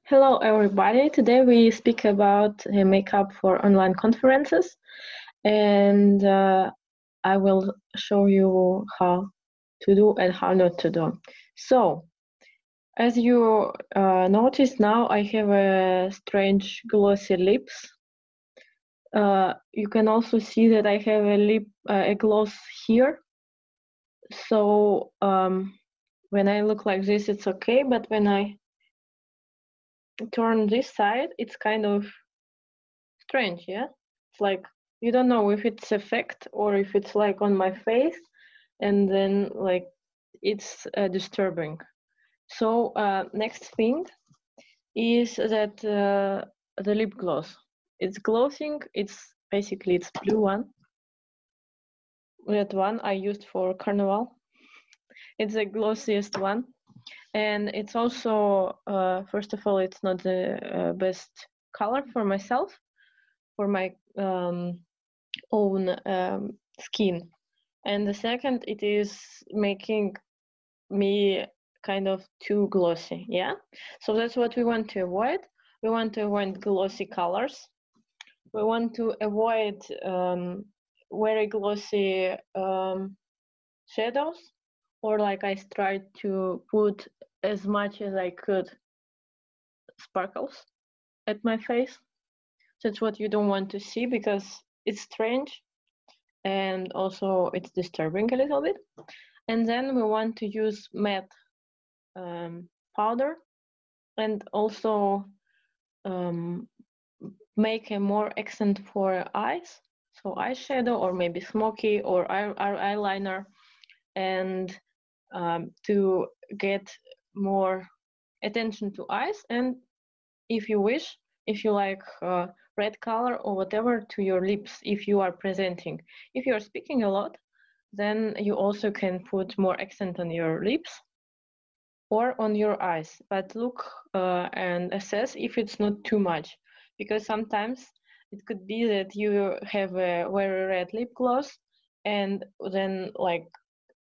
Hello, everybody. Today we speak about makeup for online conferences, and I will show you how to do and how not to do. So, as you notice now, I have a strange glossy lips. You can also see that I have a gloss here. So when I look like this, it's okay, but when I turn this side, it's kind of strange, yeah? It's like you don't know if it's effect or if it's like on my face, and then like it's disturbing. So next thing is that the lip gloss. It's glossing. It's basically it's blue one. That one I used for carnival. It's the glossiest one, and it's also first of all, it's not the best color for myself, for my own skin. And the second, it is making me kind of too glossy, yeah? So that's what we want to avoid. We want to avoid glossy colors. We want to avoid very glossy shadows, or like I tried to put as much as I could sparkles at my face. That's what you don't want to see because it's strange and also it's disturbing a little bit. And then we want to use matte powder and also make a more accent for eyes, so eyeshadow or maybe smoky or eyeliner, and to get more attention to eyes, and if you wish, if you like red color or whatever, to your lips if you are presenting. If you are speaking a lot, then you also can put more accent on your lips or on your eyes, but look and assess if it's not too much, because sometimes it could be that you have a very red lip gloss and then like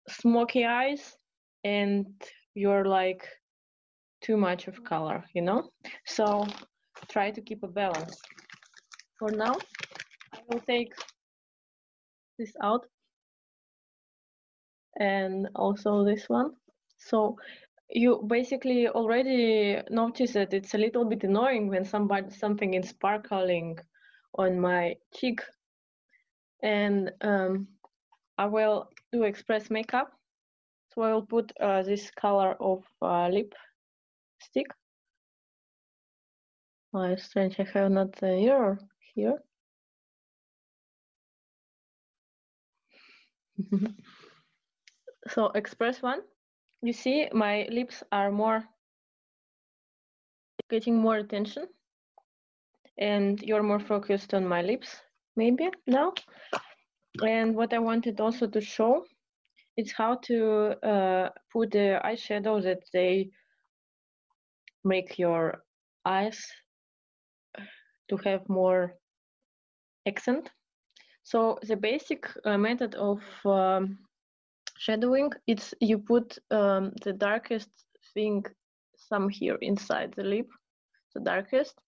smoky eyes and you're like too much of color, you know? So try to keep a balance. For now, I will take this out and also this one. So you basically already notice that it's a little bit annoying when something is sparkling on my cheek. And I will do express makeup. So I will put this color of lipstick. Oh, strange, I have not the mirror here. So express one. You see my lips are getting more attention, and you're more focused on my lips maybe now. And what I wanted also to show is how to put the eyeshadow that they make your eyes to have more accent. So the basic method of shadowing, it's you put the darkest thing some here inside the lip, the darkest,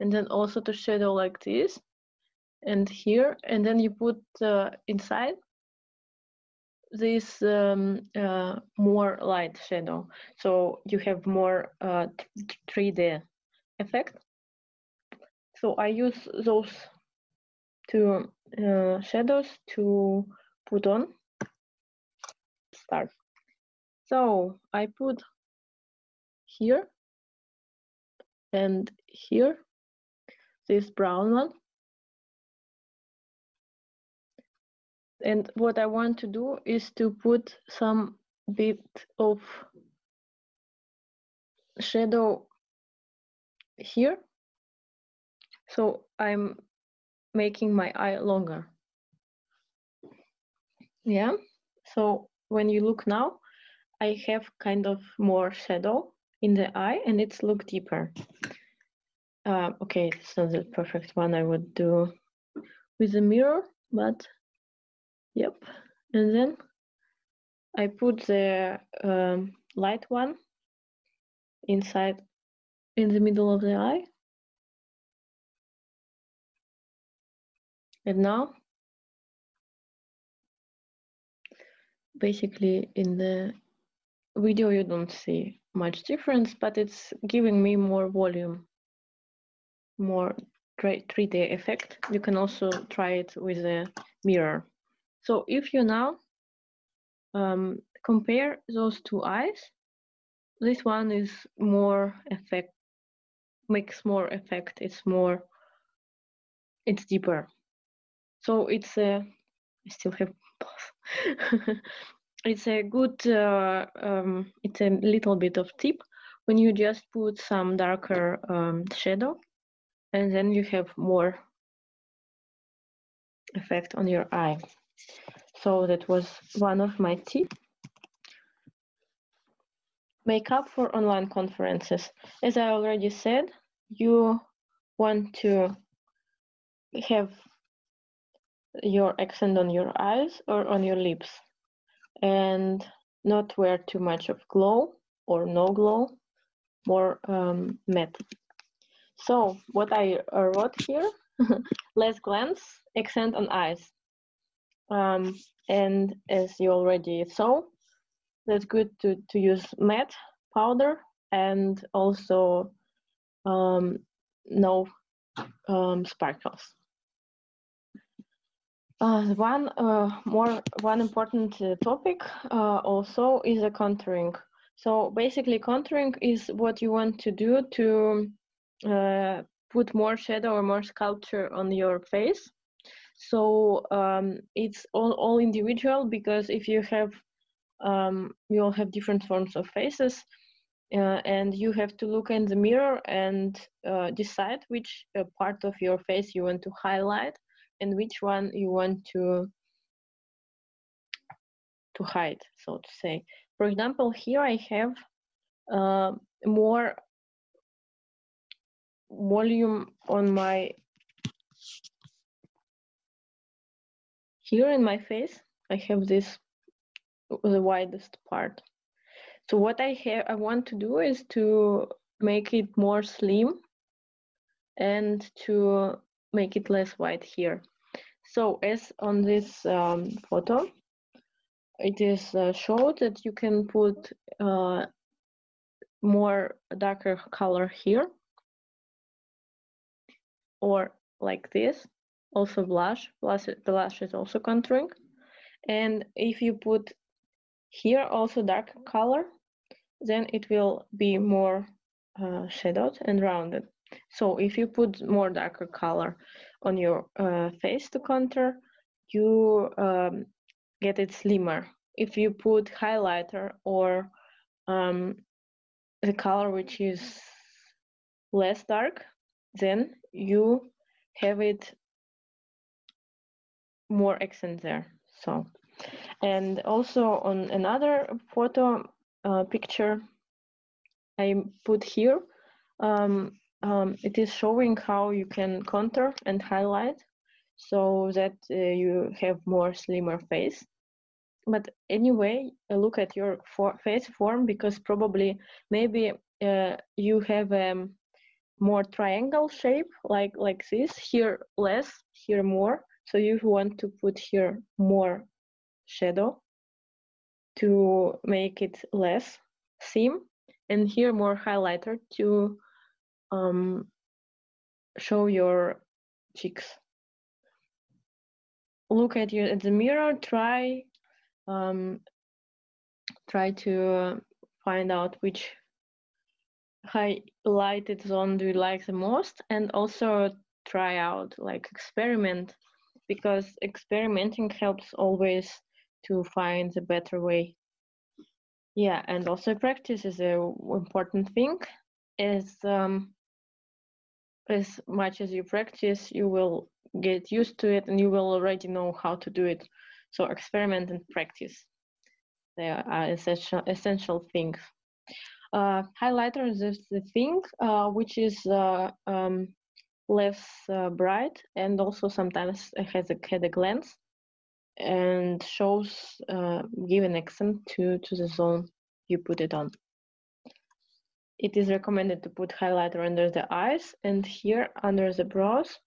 and then also to shadow like this and here, and then you put inside this more light shadow, so you have more 3D effect. So I use those two shadows to put on. Start. So I put here and here this brown one, and what I want to do is to put some bit of shadow here, so I'm making my eye longer. Yeah, so when you look now, I have kind of more shadow in the eye and it's look deeper. Okay, it's not the perfect one I would do with a mirror, but yep. And then I put the light one inside in the middle of the eye. And now, basically in the video you don't see much difference, but it's giving me more volume, more 3D effect. You can also try it with a mirror. So if you now compare those two eyes, this one is more effect, makes more effect. It's deeper. So it's a, I still have both. It's a good, it's a little bit of tip when you just put some darker shadow, and then you have more effect on your eye. So that was one of my tips. Makeup for online conferences. As I already said, you want to have your accent on your eyes or on your lips, and not wear too much of glow or no glow, more matte. So what I wrote here, less glance, accent on eyes. And as you already saw, that's good to use matte powder and also no sparkles. One important topic also is a contouring. So basically, contouring is what you want to do to put more shadow or more sculpture on your face. So it's all individual, because if you have we all have different forms of faces, and you have to look in the mirror and decide which part of your face you want to highlight and which one you want to hide, so to say. For example, here I have more volume on my, here in my face, I have this, the widest part. So what I want to do is to make it more slim and to make it less white here. So as on this photo, it is showed that you can put more darker color here, or like this. Also blush, blush is also contouring. And if you put here also dark color, then it will be more shadowed and rounded. So if you put more darker color on your face to contour, you get it slimmer. If you put highlighter or the color which is less dark, then you have it more accent there. So, and also on another photo picture I put here, it is showing how you can contour and highlight so that you have more slimmer face. But anyway, look at your face form, because probably maybe you have a more triangle shape, like this, here less, here more. So you want to put here more shadow to make it less seam, and here more highlighter to show your cheeks. Look at the mirror, try to find out which highlighted zone do you like the most, and also try out, like, experiment, because experimenting helps always to find the better way. Yeah, and also practice is an important thing. As much as you practice, you will get used to it and you will already know how to do it. So experiment and practice, they are essential things. Highlighter is the thing which is less bright, and also sometimes it has a glance and shows give an accent to the zone you put it on. it is recommended to put highlighter under the eyes and here under the brows.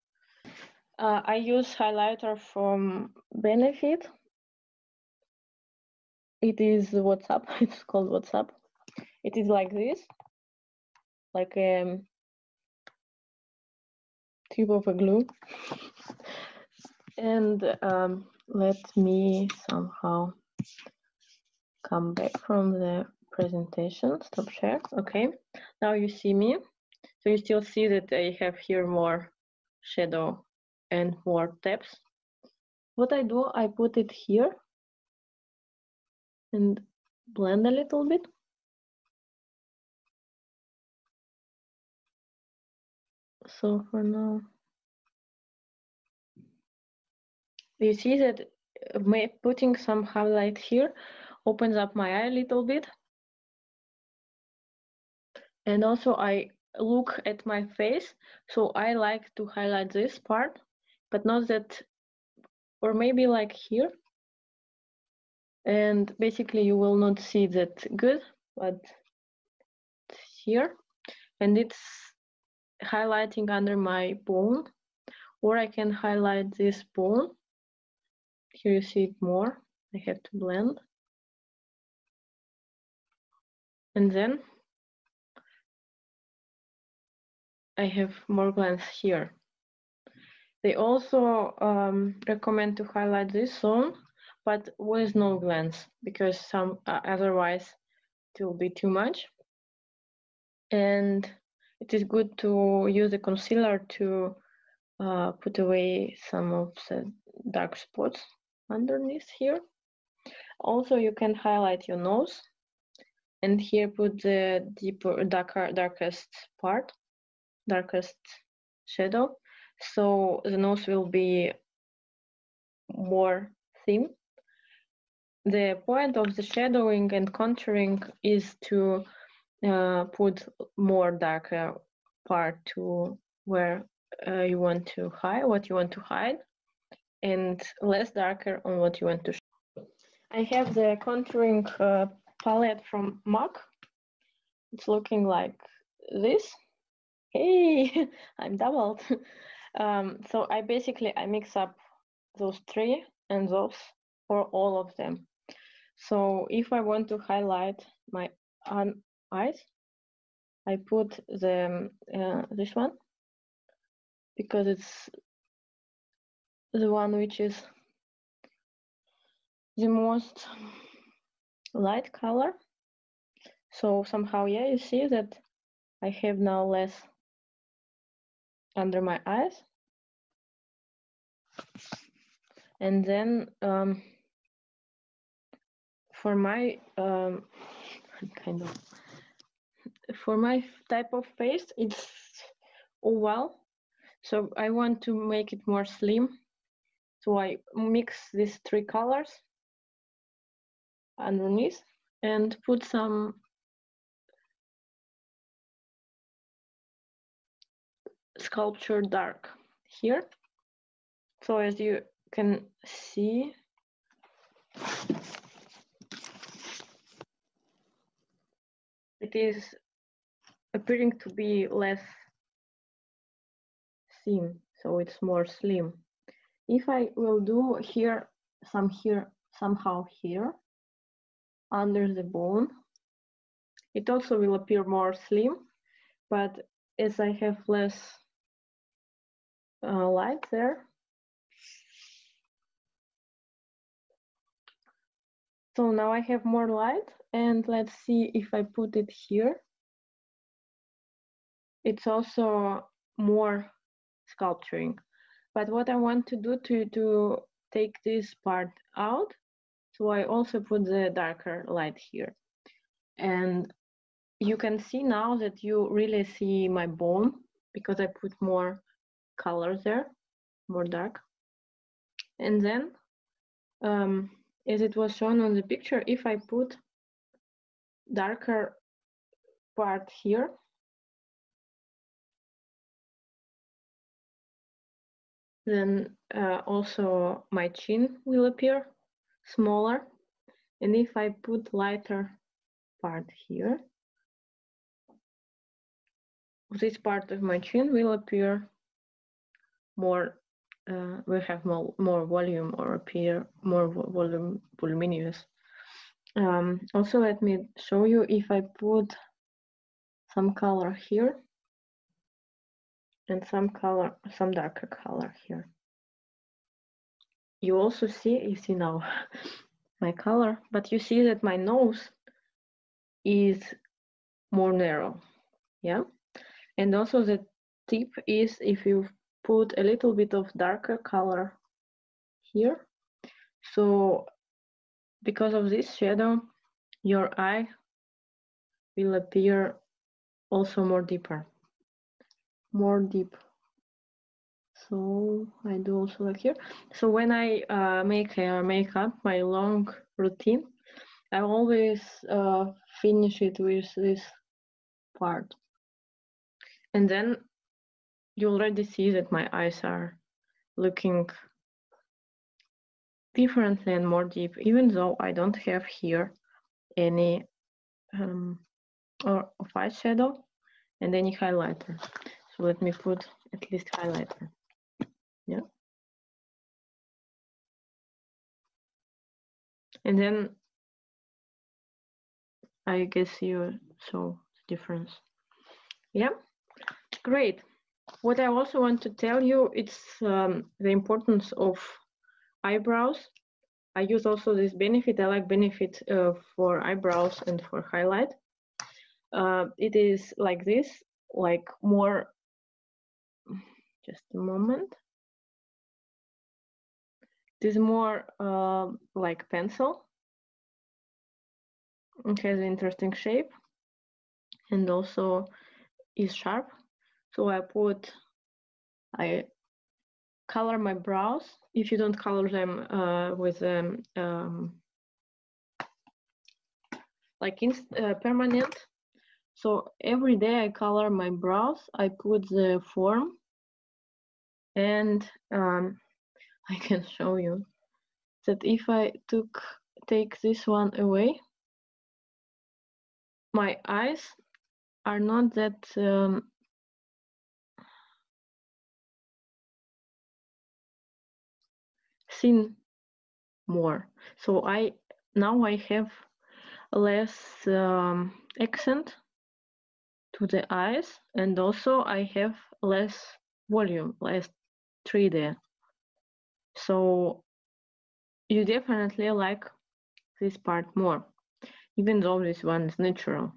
I use highlighter from Benefit. It is WhatsApp. It's called WhatsApp. It is like this, like a tube of a glue. And let me somehow come back from the presentation. Stop share. Okay, now you see me. So you still see that I have here more shadow and more tabs. What I do, I put it here and blend a little bit. So for now, you see that putting some highlight here opens up my eye a little bit. And also I look at my face, so I like to highlight this part, but not that, or maybe like here. And basically you will not see that good, but here. And it's highlighting under my bone, or I can highlight this bone. Here you see it more. I have to blend. And then I have more glance here. They also recommend to highlight this zone, but with no glance, because otherwise it will be too much. And it is good to use a concealer to put away some of the dark spots underneath here. Also, you can highlight your nose, and here put the darkest part, darkest shadow, so the nose will be more thin. The point of the shadowing and contouring is to put more darker part to where you want to hide, what you want to hide, and less darker on what you want to show. I have the contouring palette from MAC. It's looking like this. Hey, I'm doubled. So I mix up those three and those for all of them. So if I want to highlight my eyes, I put the this one because it's the one which is the most light color. So somehow, yeah, you see that I have now less under my eyes. And then for my for my type of face, it's oval. So I want to make it more slim. So I mix these three colors underneath and put some sculpture dark here. So as you can see, it is appearing to be less thin, so it's more slim. If I will do here, somehow here, under the bone, it also will appear more slim, but as I have less light there, so now I have more light, and let's see if I put it here. It's also more sculpturing. But what I want to do to take this part out, so I also put the darker light here. And you can see now that you really see my bone because I put more colors there, more dark. And then, as it was shown on the picture, if I put darker part here, then also my chin will appear smaller. And if I put lighter part here, this part of my chin will appear more, will have more volume or appear more voluminous. Also, let me show you if I put some color here and some darker color here. You also see, you see now my color, but you see that my nose is more narrow, yeah? And also the tip is if you put a little bit of darker color here, so because of this shadow, your eye will appear also more deep. So I do also like here. So when I make makeup, my long routine, I always finish it with this part. And then you already see that my eyes are looking differently and more deep, even though I don't have here any or of eyeshadow and any highlighter. So let me put at least highlighter. Yeah. And then I guess you saw the difference. Yeah, great. What I also want to tell you, it's the importance of eyebrows. I use also this benefit. I like benefit for eyebrows and for highlight. It is like this, like more, just a moment. It is more like pencil. It has an interesting shape and also is sharp. So I color my brows. If you don't color them with like permanent, so every day I color my brows. I put the form, and I can show you that if I take this one away, my eyes are not that thin more. So now I have less accent to the eyes, and also I have less volume, less 3D. So you definitely like this part more, even though this one is natural.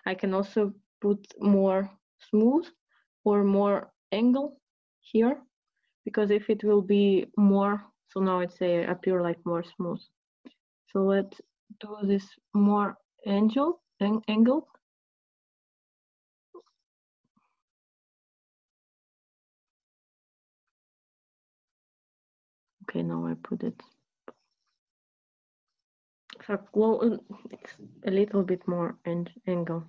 I can also put more smooth or more angle here, because if it will be more, so now it's appear like more smooth. So let's do this more angle. Okay, now I put it. So it's a little bit more angle,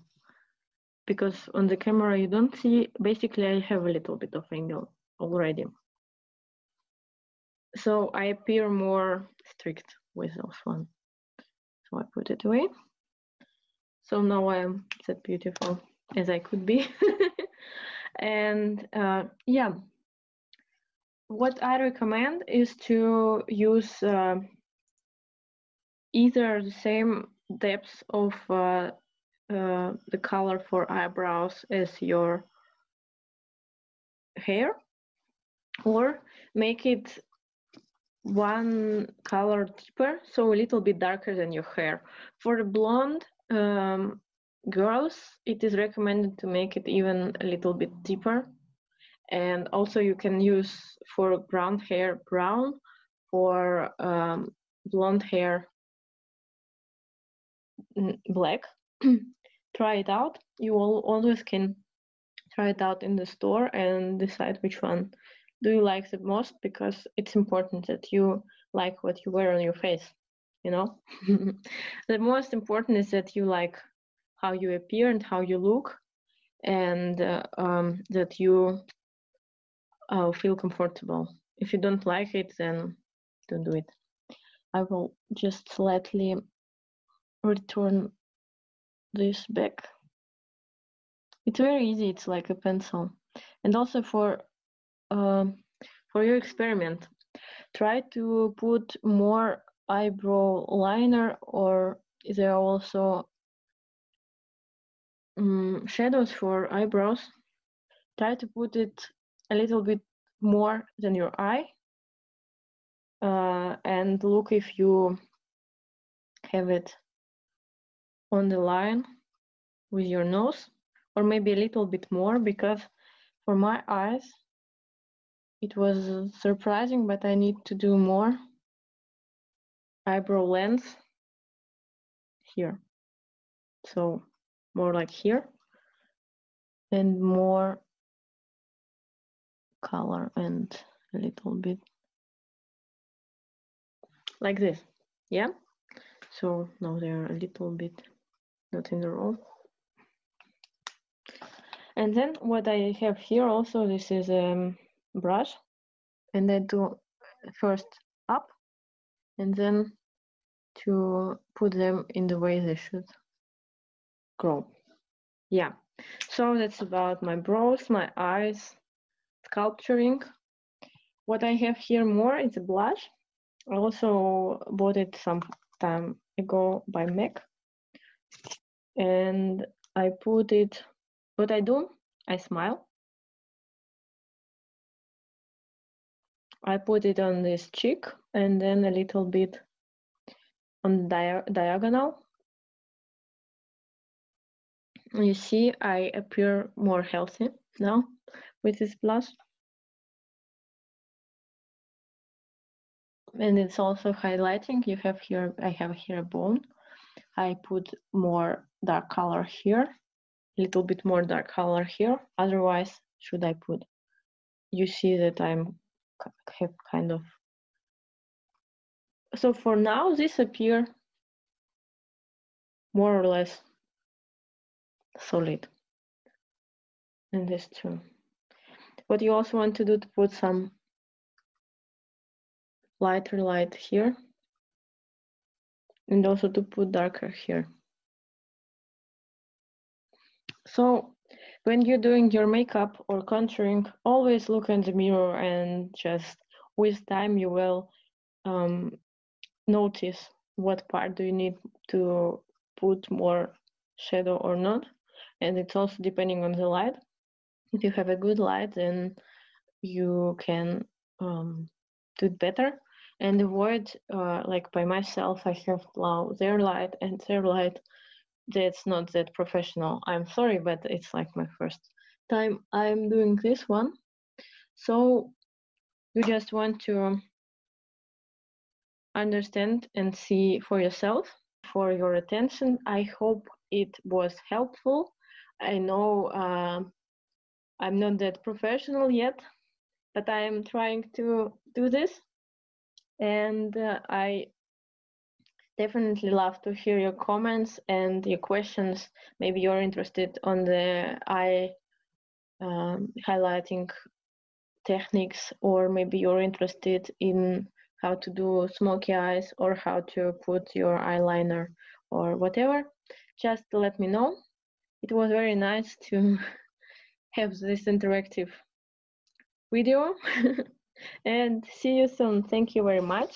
because on the camera you don't see. Basically, I have a little bit of angle already. So I appear more strict with this one. So I put it away. So now I'm that beautiful as I could be. And yeah, what I recommend is to use either the same depth of the color for eyebrows as your hair, or make it one color deeper, so a little bit darker than your hair. For blonde girls, it is recommended to make it even a little bit deeper. And also you can use for brown hair brown, for blonde hair black. Try it out. You always can try it out in the store and decide which one do you like the most, because it's important that you like what you wear on your face, you know. The most important is that you like how you appear and how you look, and that you feel comfortable. If you don't like it, then don't do it. I will just slightly return this back. It's very easy. It's like a pencil. And also for your experiment, try to put more eyebrow liner, or there are also shadows for eyebrows. Try to put it a little bit more than your eye, and look if you have it on the line with your nose, or maybe a little bit more, because for my eyes it was surprising, but I need to do more eyebrow lens here. So more like here, and more color, and a little bit like this. Yeah, so now they're a little bit not in a row. And then what I have here also, this is a brush, and I do first up and then to put them in the way they should grow. Yeah, so that's about my brows, my eyes, sculpturing. What I have here more is a blush. I also bought it some time ago by MAC, and I put it, what I do, I smile. I put it on this cheek and then a little bit on the diagonal. You see, I appear more healthy now with this blush. And it's also highlighting. You have here, I have here a bone. I put more dark color here, a little bit more dark color here. Otherwise, should I put? You see that I'm have kind of. So for now, this appear more or less solid. And this too. What you also want to do to put some lighter light here, and also to put darker here. So when you're doing your makeup or contouring, always look in the mirror, and just with time you will notice what part do you need to put more shadow or not. And it's also depending on the light. If you have a good light, then you can do it better, and avoid like by myself, I have now their light and their light. That's not that professional. I'm sorry, but it's like my first time I'm doing this one. So you just want to understand and see for yourself. For your attention, I hope it was helpful. I know I'm not that professional yet, but I am trying to do this, and I definitely love to hear your comments and your questions. Maybe you're interested on the eye highlighting techniques, or maybe you're interested in how to do smoky eyes, or how to put your eyeliner, or whatever. Just let me know. It was very nice to have this interactive video. And see you soon. Thank you very much.